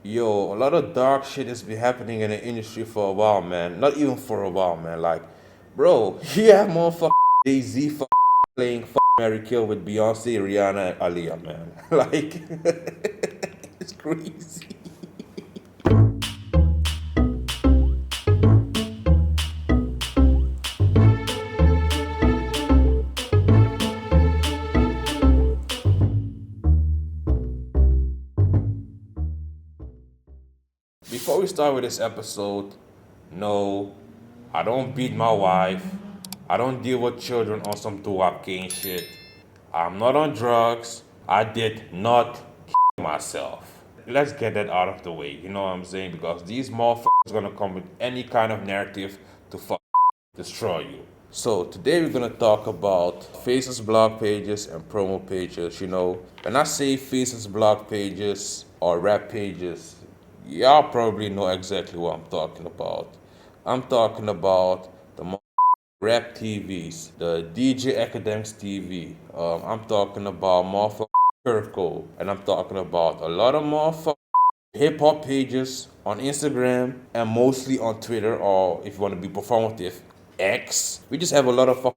Yo, a lot of dark shit has been happening in the industry for a while, man. Not even for a while, man. Like, bro, you have motherfucking Jay-Z playing Mary Kill with Beyonce, Rihanna, and Aaliyah, man. Like, it's crazy. Before we start with this episode, no, I don't beat my wife. I don't deal with children on some Duwapkane shit. I'm not on drugs. I did not myself. Let's get that out of the way, you know what I'm saying? Because these motherfuckers gonna come with any kind of narrative to destroy you. So today we're gonna talk about faces blog pages and promo pages. You know, when I say faces blog pages or rap pages, y'all probably know exactly what I'm talking about. I'm talking about the rap TVs, the DJ Academics TV. I'm talking about motherfucking Kurrco, and I'm talking about a lot of motherfucking hip hop pages on Instagram and mostly on Twitter, or if you want to be performative, X. We just have a lot of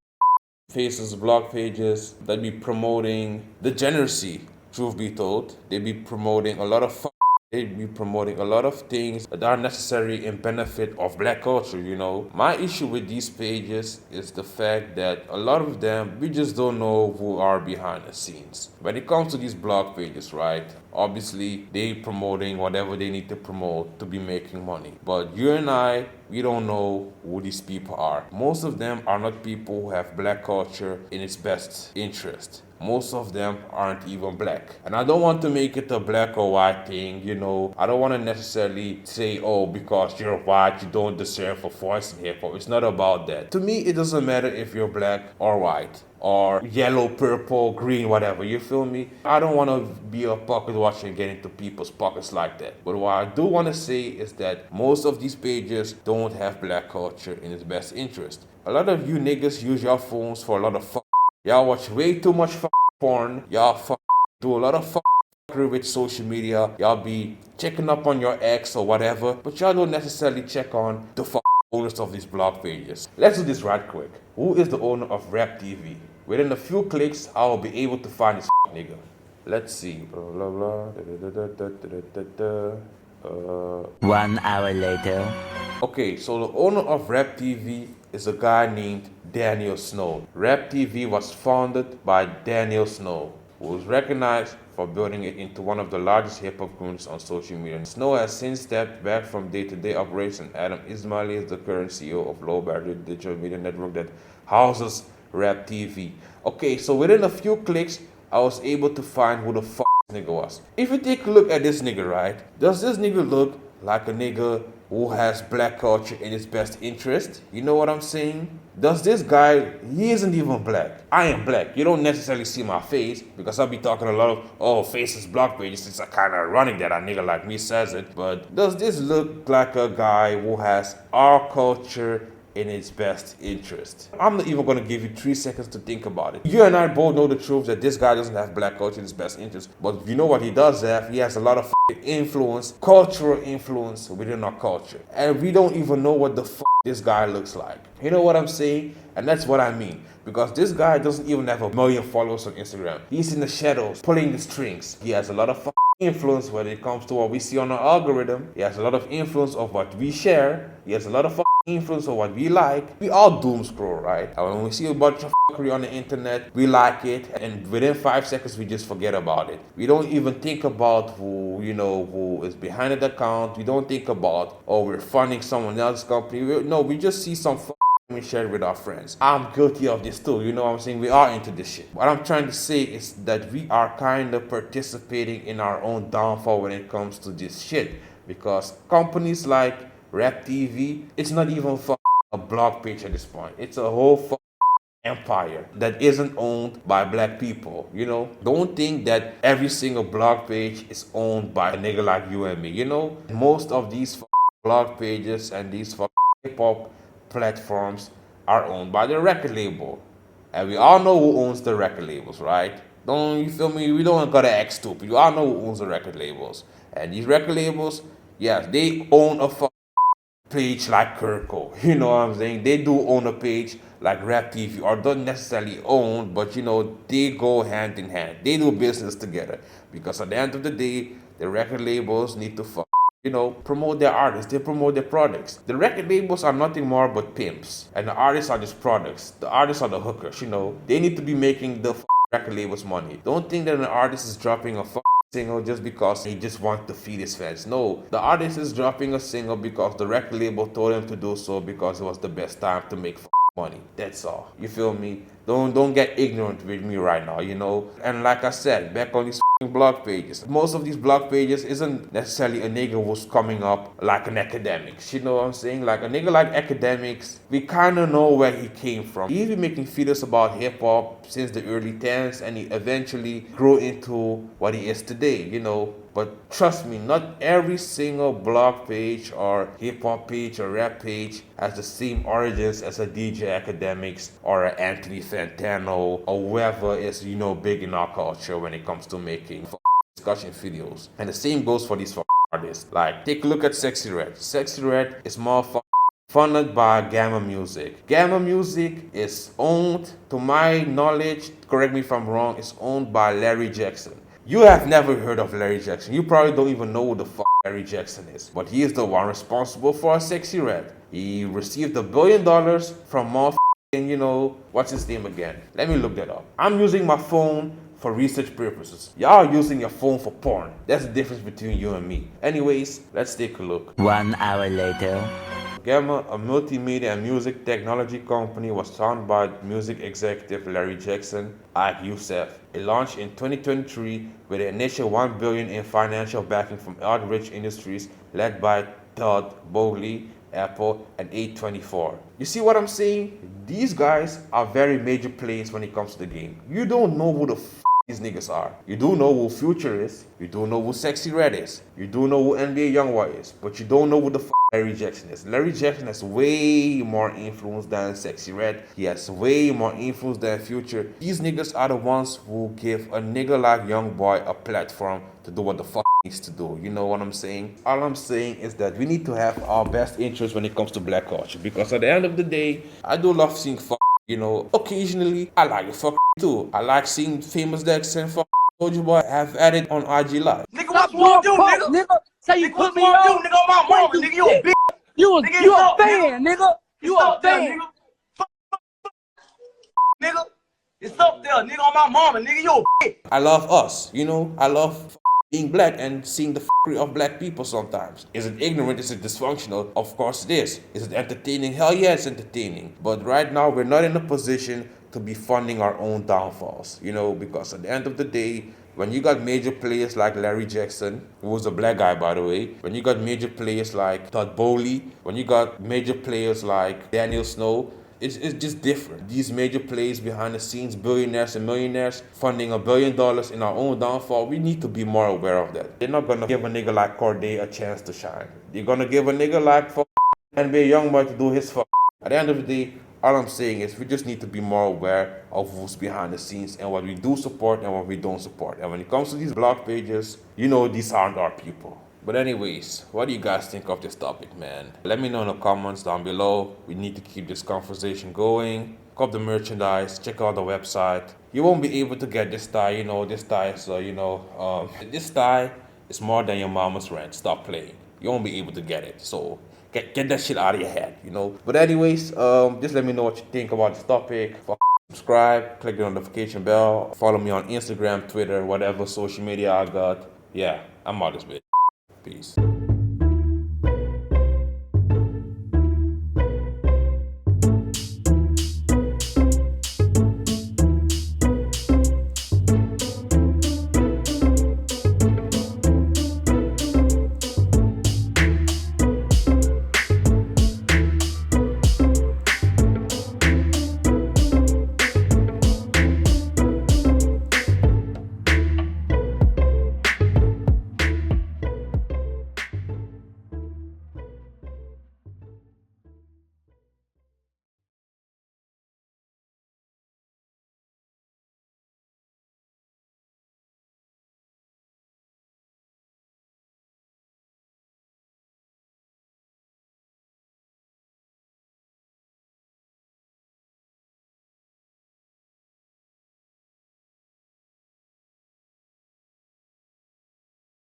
faces, blog pages that be promoting degeneracy. Truth be told, they be promoting a lot of they be promoting a lot of things that are necessary in benefit of black culture, you know. My issue with these pages is the fact that a lot of them, we just don't know who are behind the scenes. When it comes to these blog pages, right? Obviously, they promoting whatever they need to promote to be making money. But you and I, we don't know who these people are. Most of them are not people who have black culture in its best interest. Most of them aren't even black. And I don't want to make it a black or white thing, you know. I don't want to necessarily say, oh, because you're white, you don't deserve a voice in hip hop. It's not about that. To me, it doesn't matter if you're black or white or yellow, purple, green, whatever. You feel me? I don't want to be a pocket watcher and get into people's pockets like that. But what I do want to say is that most of these pages don't have black culture in its best interest. A lot of you niggas use your phones for a lot of y'all watch way too much porn. Y'all do a lot of fuckery with social media. Y'all be checking up on your ex or whatever, but y'all don't necessarily check on the owners of these blog pages. Let's do this right quick. Who is the owner of Raptv? Within a few clicks, I will be able to find this nigga. Let's see. Blah blah blah. 1 hour later. Okay, so the owner of Raptv is a guy named Daniel Snow. Raptv was founded by Daniel Snow, who was recognized for building it into one of the largest hip-hop communities on social media. Snow has since stepped back from day-to-day operations. Adam Ismaili is the current CEO of Low Barrier Digital Media Network that houses Raptv. Okay, so within a few clicks, I was able to find who the this nigga was. If you take a look at this nigga, right? Does this nigga look like a nigga who has black culture in his best interest? You know what I'm saying? Does this guy, he isn't even black. I am black. You don't necessarily see my face because I'll be talking a lot of, oh, faces, blog pages. It's kind of ironic that a nigga like me says it. But does this look like a guy who has our culture in its best interest? I'm not even going to give you 3 seconds to think about it. You and I both know the truth that this guy doesn't have black culture in his best interest. But you know what he does have? He has a lot of influence, cultural influence within our culture. And we don't even know what the this guy looks like. You know what I'm saying? And that's what I mean. Because this guy doesn't even have 1 million followers on Instagram. He's in the shadows, pulling the strings. He has a lot of influence when it comes to what we see on our algorithm. He has a lot of influence of what we share. He has a lot of influence of what we like. We all doom scroll, right? And when we see a bunch of fuckery on the internet, we like it, and within 5 seconds we just forget about it. We don't even think about who is behind the account. We don't think about, oh, we're funding someone else's company. We just see some we share with our friends. I'm guilty of this too, you know what I'm saying? We are into this shit. What I'm trying to say is that we are kind of participating in our own downfall when it comes to this shit. Because companies like Raptv, it's not even a blog page at this point. It's a whole empire that isn't owned by black people, you know? Don't think that every single blog page is owned by a nigga like you and me, you know? Most of these blog pages and these hip-hop platforms are owned by the record label. And we all know who owns the record labels, right? Don't you feel me? We don't gotta act stupid. You all know who owns the record labels. And these record labels, yes, they own a page like Kurrco. You know what I'm saying? They do own a page like Raptv, or don't necessarily own, but they go hand in hand. They do business together because at the end of the day, the record labels need to promote their artists. They promote their products. The record labels are nothing more but pimps, and the artists are just products. The artists are the hookers. They need to be making the record labels money. Don't think that an artist is dropping a single just because he just wants to feed his fans. No, the artist is dropping a single because the record label told him to do so because it was the best time to make money. That's all. You feel me? Don't get ignorant with me right now, And like I said, back on these blog pages, most of these blog pages isn't necessarily a nigga who's coming up like an Akademiks. You know what I'm saying? Like a nigga like Akademiks, we kind of know where he came from. He's been making videos about hip hop since the early 10s, and he eventually grew into what he is today, But trust me, not every single blog page or hip hop page or rap page has the same origins as a DJ Akademiks or an Anthony Fantano or whoever is, big in our culture when it comes to making discussion videos. And the same goes for these artists. Like, take a look at Sexy Red. Sexy Red is more funded by Gamma Music. Gamma Music is owned, to my knowledge, correct me if I'm wrong, is owned by Larry Jackson. You have never heard of Larry Jackson. You probably don't even know who the Larry Jackson is. But he is the one responsible for Sexy Red. He received $1 billion from what's his name again? Let me look that up. I'm using my phone for research purposes. Y'all are using your phone for porn. That's the difference between you and me. Anyways, let's take a look. 1 hour later. Gamma, a multimedia and music technology company, was founded by music executive Larry Jackson, Ike Youssef. It launched in 2023 with an initial $1 billion in financial backing from Outreach Industries, led by Todd Boehly, Apple, and A24. You see what I'm saying? These guys are very major players when it comes to the game. You don't know who the these niggas are. You do know who Future is. You do know who Sexy Red is. You do know who NBA Youngboy is. But you don't know who the Larry Jackson is. Larry Jackson has way more influence than Sexy Red. He has way more influence than Future. These niggas are the ones who give a nigga like Youngboy a platform to do what the he needs to do. You know what I'm saying? All I'm saying is that we need to have our best interests when it comes to black culture. Because at the end of the day, I do love seeing occasionally I like it too. I like seeing famous decks and Soulja Boy have added on IG Live. Nigga, what you want to do, nigga? Say you put me on, nigga, on my mama, nigga, you a bitch. You a fan, nigga. You a fan. Nigga, it's up there, nigga, on my mama, nigga, you a bitch. I love us, I love being black and seeing the of black people sometimes. Is it ignorant? Is it dysfunctional? Of course it is. Is it entertaining? Hell yeah, it's entertaining. But right now, we're not in a position to be funding our own downfalls, because at the end of the day, when you got major players like Larry Jackson, who was a black guy, by the way, when you got major players like Todd Boehly, when you got major players like Daniel Snow, it's just different. These major players behind the scenes, billionaires and millionaires, funding $1 billion in our own downfall, we need to be more aware of that. They're not gonna give a nigga like Cordae a chance to shine. They're gonna give a nigga like NBA Youngboy to do his At the end of the day, all I'm saying is we just need to be more aware of who's behind the scenes and what we do support and what we don't support. And when it comes to these blog pages, these aren't our people. But anyways, what do you guys think of this topic, man? Let me know in the comments down below. We need to keep this conversation going. Cop the merchandise, check out the website. You won't be able to get this tie, this tie is, this tie is more than your mama's rent. Stop playing. You won't be able to get it. So get that shit out of your head, But anyways, just let me know what you think about this topic. Subscribe, click the notification bell, follow me on Instagram, Twitter, whatever social media I got. Yeah, I'm out this bitch. Peace.